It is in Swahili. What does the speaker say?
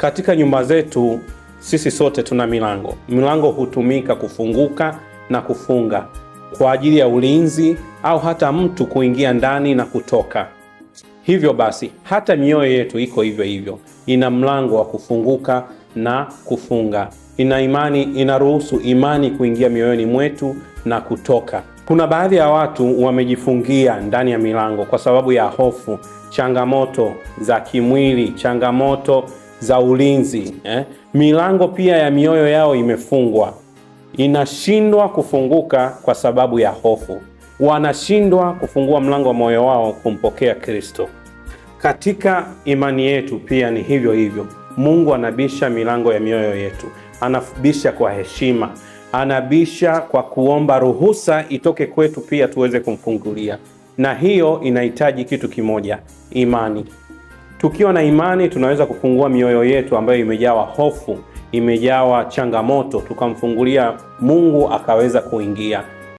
Katika nyumba zetu sisi sote tuna milango. Milango hutumika kufunguka na kufunga kwa ajili ya ulinzi au hata mtu kuingia ndani na kutoka. Hivyo basi hata mioyo yetu iko hivyo hivyo, ina mlango wa kufunguka na kufunga. Inaruhusu imani kuingia mioyoni mwetu na kutoka. Kuna baadhi ya watu wamejifungia ndani ya milango kwa sababu ya hofu, changamoto za kimwili, changamoto za ulinzi. Milango pia ya mioyo yao imefungwa, inashindwa kufunguka kwa sababu ya hofu. Wanashindwa kufungua mlango wa moyo wao kumpokea Kristo. Katika imani yetu pia ni hivyo hivyo. Mungu anabisha milango ya mioyo yetu, anabisha kwa heshima, anabisha kwa kuomba ruhusa itoke kwetu pia tuweze kumfungulia. Na hiyo inahitaji kitu kimoja, imani. Tukiwa na imani tunaweza kufungua mioyo yetu ambayo imejawa hofu, imejawa changamoto, tukamfungulia Mungu akaweza kuingia.